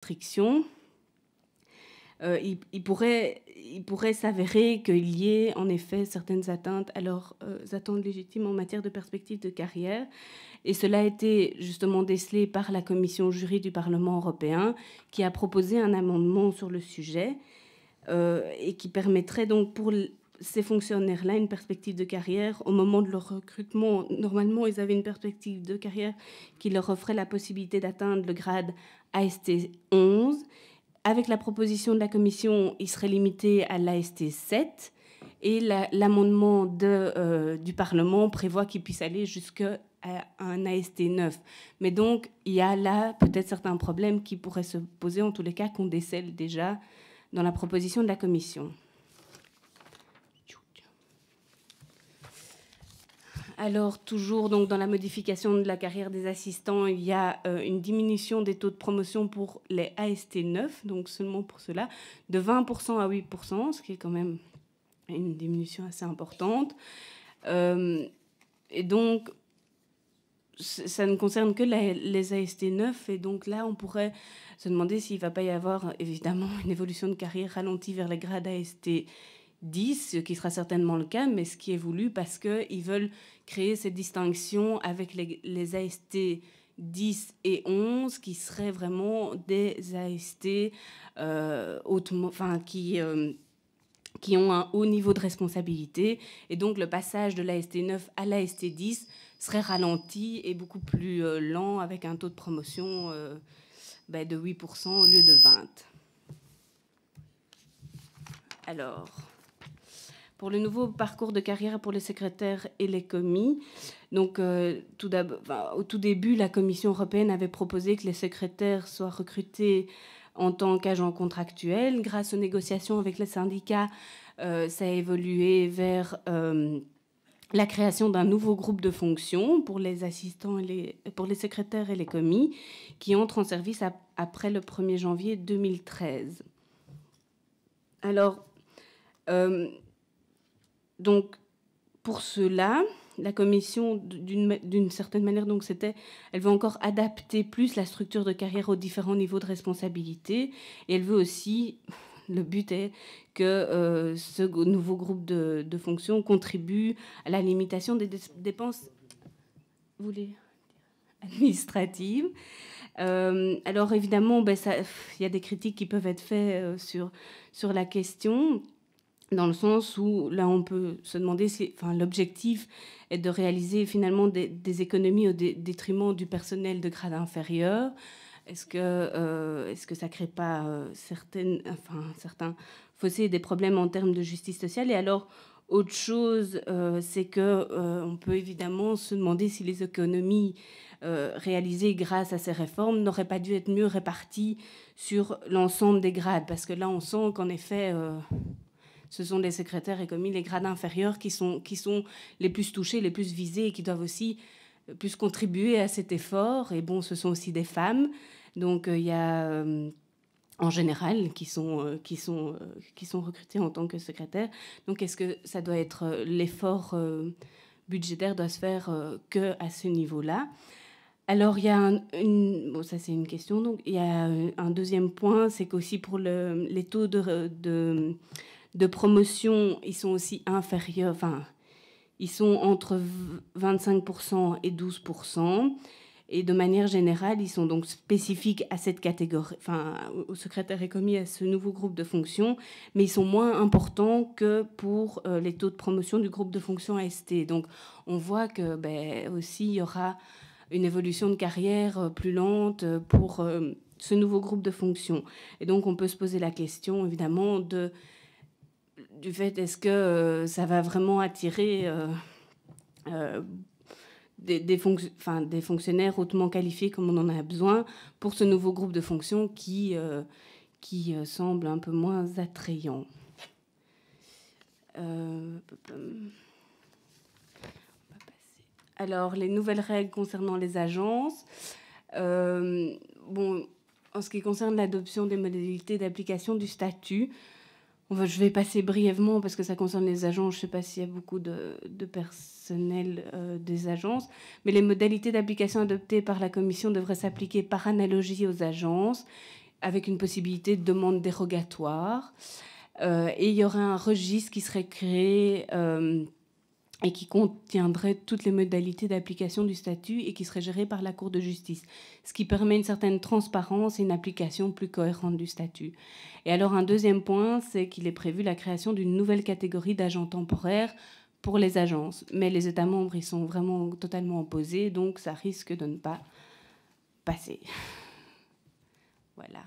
restrictions, il pourrait s'avérer qu'il y ait en effet certaines atteintes à leurs attentes légitimes en matière de perspective de carrière. Et cela a été justement décelé par la commission jury du Parlement européen qui a proposé un amendement sur le sujet et qui permettrait donc pour ces fonctionnaires-là une perspective de carrière au moment de leur recrutement. Normalement, ils avaient une perspective de carrière qui leur offrait la possibilité d'atteindre le grade AST 11. Avec la proposition de la Commission, il serait limité à l'AST 7 et l'amendement du Parlement prévoit qu'il puisse aller jusqu'à un AST 9. Mais donc, il y a là peut-être certains problèmes qui pourraient se poser, en tous les cas, qu'on décèle déjà dans la proposition de la Commission. Alors, toujours donc, dans la modification de la carrière des assistants, il y a une diminution des taux de promotion pour les AST 9, donc seulement pour cela, de 20% à 8%, ce qui est quand même une diminution assez importante. Et donc, ça ne concerne que les AST 9, et donc là, on pourrait se demander s'il ne va pas y avoir, évidemment, une évolution de carrière ralentie vers les grades AST 10, ce qui sera certainement le cas, mais ce qui est voulu parce qu'ils veulent créer cette distinction avec les AST 10 et 11 qui seraient vraiment des AST hautement, enfin, qui ont un haut niveau de responsabilité. Et donc, le passage de l'AST 9 à l'AST 10 serait ralenti et beaucoup plus lent avec un taux de promotion de 8% au lieu de 20%. Alors, pour le nouveau parcours de carrière pour les secrétaires et les commis, donc au tout début, la Commission européenne avait proposé que les secrétaires soient recrutés en tant qu'agents contractuels. Grâce aux négociations avec les syndicats, ça a évolué vers la création d'un nouveau groupe de fonctions pour les assistants pour les secrétaires et les commis qui entrent en service après le 1er janvier 2013. Alors, donc, pour cela, la Commission, d'une certaine manière, donc elle veut encore adapter plus la structure de carrière aux différents niveaux de responsabilité. Et elle veut aussi, le but est que ce nouveau groupe de fonctions contribue à la limitation des dépenses administratives. Alors évidemment, il y a des critiques qui peuvent être faites sur la question, dans le sens où là on peut se demander si l'objectif est de réaliser finalement des économies au détriment du personnel de grade inférieur. Est-ce que ça ne crée pas certains fossés et des problèmes en termes de justice sociale? Et alors, autre chose, c'est qu'on peut évidemment se demander si les économies réalisées grâce à ces réformes n'auraient pas dû être mieux réparties sur l'ensemble des grades. Parce que là, on sent qu'en effet, ce sont les secrétaires et commis, les grades inférieurs qui sont les plus touchés, les plus visés et qui doivent aussi plus contribuer à cet effort. Et bon, ce sont aussi des femmes. Donc, il y a en général qui sont recrutés en tant que secrétaires. Donc, est-ce que ça doit être l'effort budgétaire doit se faire que à ce niveau-là? Alors, il y a ça c'est une question. Donc, il y a un deuxième point, c'est qu'aussi pour les taux de promotion, ils sont aussi inférieurs. Enfin, ils sont entre 25% et 12%. Et de manière générale, ils sont donc spécifiques à cette catégorie, aux secrétaires et commis, à ce nouveau groupe de fonctions, mais ils sont moins importants que pour les taux de promotion du groupe de fonctions AST. Donc, on voit que aussi, il y aura une évolution de carrière plus lente pour ce nouveau groupe de fonctions. Et donc, on peut se poser la question, évidemment, du fait, est-ce que ça va vraiment attirer des fonctionnaires hautement qualifiés comme on en a besoin pour ce nouveau groupe de fonctions qui semble un peu moins attrayant. Alors, les nouvelles règles concernant les agences. En ce qui concerne l'adoption des modalités d'application du statut, je vais passer brièvement parce que ça concerne les agences. Je ne sais pas s'il y a beaucoup de personnel des agences, mais les modalités d'application adoptées par la Commission devraient s'appliquer par analogie aux agences. avec une possibilité de demande dérogatoire. Et il y aurait un registre qui serait créé et qui contiendrait toutes les modalités d'application du statut et qui serait géré par la Cour de justice, ce qui permet une certaine transparence et une application plus cohérente du statut. Et alors un deuxième point, c'est qu'il est prévu la création d'une nouvelle catégorie d'agents temporaires pour les agences. Mais les États membres y sont vraiment totalement opposés, donc ça risque de ne pas passer. Voilà.